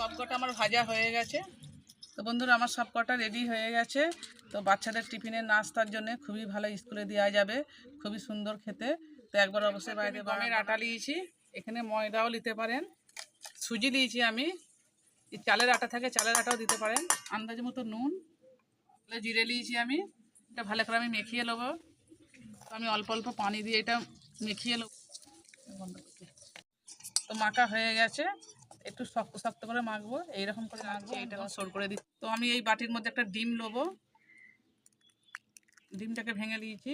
সব কটা আমার ভাজা হয়ে গেছে। তো বন্ধুরা আমার সব কটা রেডি হয়ে গেছে। তো বাচ্চাদের টিফিনের নাস্তার জন্য খুবই ভালো, স্কুলে দেওয়া যাবে, খুবই সুন্দর খেতে। তো একবার অবশ্যই বাড়িতে গমের আটা নিয়েছি, এখানে ময়দাও নিতে পারেন, সুজি দিয়েছি আমি, চালের আটা থাকে চালের আটাও দিতে পারেন, আন্দাজ মতো নুন, জিরে নিয়েছি আমি। এটা ভালো করে আমি মেখিয়ে নেবো। তো আমি অল্প অল্প পানি দিয়ে এটা মেখিয়ে নেবো। তো মাখা হয়ে গেছে, একটু শক্ত শক্ত করে মাখবো, এইরকম করে মাখবো। এটা সর করে দিই। তো আমি এই বাটির মধ্যে একটা ডিম নেবো, ডিমটাকে ভেঙে নিয়েছি,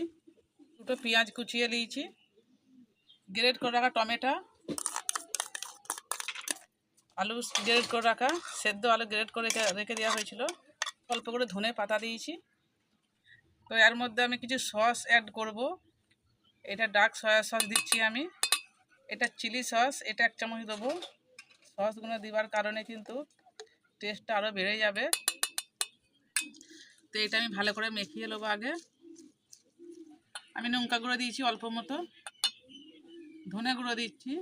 দুটো পেঁয়াজ কুচিয়ে নিয়েছি, গ্রেট করে রাখা টমেটো, আলু গ্রেট করে রাখা, সেদ্ধ আলু গ্রেট করে রেখে দেওয়া হয়েছিল, অল্প করে ধনে পাতা দিয়েছি। তো এর মধ্যে আমি কিছু সস অ্যাড করব। এটা ডার্ক সয়া সস দিচ্ছি আমি, এটা চিলি সস, এটা 1 চামচ দেবো। সসগুলো দেওয়ার কারণে কিন্তু টেস্টটা আরও বেড়ে যাবে। তো এটা আমি ভালো করে মেখিয়ে নেবো। আগে আমি লঙ্কা গুঁড়ো দিয়েছি অল্প মতো, ধনে গুঁড়ো দিচ্ছি,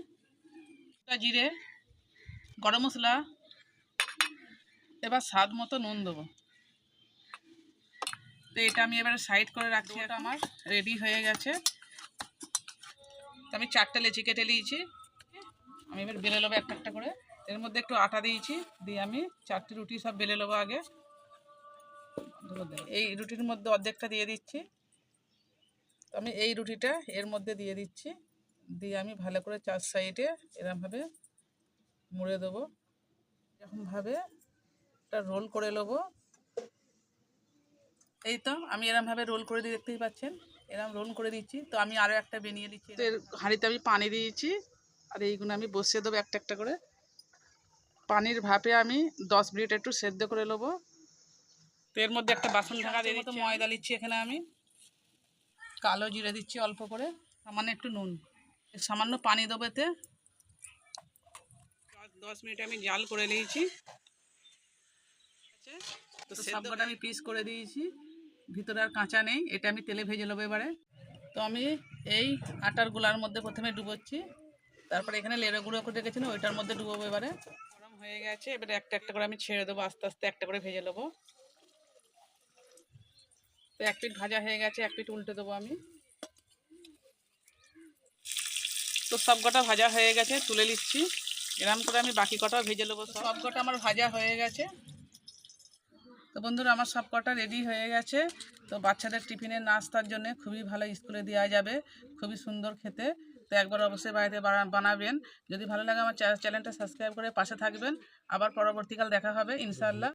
জিরে, গরম মশলা, এবার স্বাদ মতো নুন দেবো। তো এটা আমি এবার সাইড করে রাখছি। এটা আমার রেডি হয়ে গেছে। তো আমি 4টে লেচি কেটে নিয়েছি, আমি এবার বেলে নেবো একটা একটা করে। এর মধ্যে একটু আটা দিয়েছি, দিয়ে আমি 4টে রুটি সব বেলে নেবো। আগে এই রুটির মধ্যে অর্ধেকটা দিয়ে দিচ্ছি। তো আমি এই রুটিটা এর মধ্যে দিয়ে দিচ্ছি, দিয়ে আমি ভালো করে 4 সাইডে এরমভাবে মুড়ে দেবো। এরকমভাবে একটা রোল করে নেবো। এই তো আমি এরমভাবে রোল করে দিয়ে, দেখতেই পাচ্ছেন এরম রোল করে দিচ্ছি। তো আমি আরও একটা বানিয়ে দিচ্ছি। তো এর হাঁড়িতে আমি পানি দিয়েছি, আর এইগুলো আমি বসিয়ে দেবো একটা একটা করে। পানির ভাপে আমি 10 মিনিট একটু সেদ্ধ করে নেবো। তো এর মধ্যে একটা বাসন ঢাকা দিয়ে মতো ময়দা দিচ্ছি এখানে আমি, কালো জিরে দিচ্ছি অল্প করে, সামান্য একটু নুন, সামান্য পানি দেবো এতে। 10 মিনিট আমি জাল করে নিয়েছি। তো সবকটা আমি পিস করে দিয়েছি, ভিতরে আর কাঁচা নেই। এটা আমি তেলে ভেজে নেবো এবারে। তো আমি এই আটার গোলার মধ্যে প্রথমে ডুবোচ্ছি, তারপরে এখানে লেড়ো গুঁড়ো করে রেখেছিলাম ওইটার মধ্যে ডুবোবো। এবারে গরম হয়ে গেছে, এবারে একটা একটা করে আমি ছেড়ে দেবো, আস্তে আস্তে একটা করে ভেজে নেবো। তো এক পিঠ ভাজা হয়ে গেছে, এক পিঠ উল্টে দেবো আমি। তো সব কটা ভাজা হয়ে গেছে, তুলে নিচ্ছি। এরকম করে আমি বাকি কটাও ভেজে নেবো। সব কটা আমার ভাজা হয়ে গেছে। তো বন্ধুরা আমার সব কটা রেডি হয়ে গেছে। তো বাচ্চাদের টিফিনের নাস্তার জন্য খুবই ভালো, স্কুলে দেওয়া যাবে, খুবই সুন্দর খেতে। তো একবার অবশ্যই বাড়িতে বানাবেন। যদি ভালো লাগে আমার চ্যানেলটা সাবস্ক্রাইব করে পাশে থাকবেন। আবার পরবর্তীকাল দেখা হবে ইনশাআল্লাহ।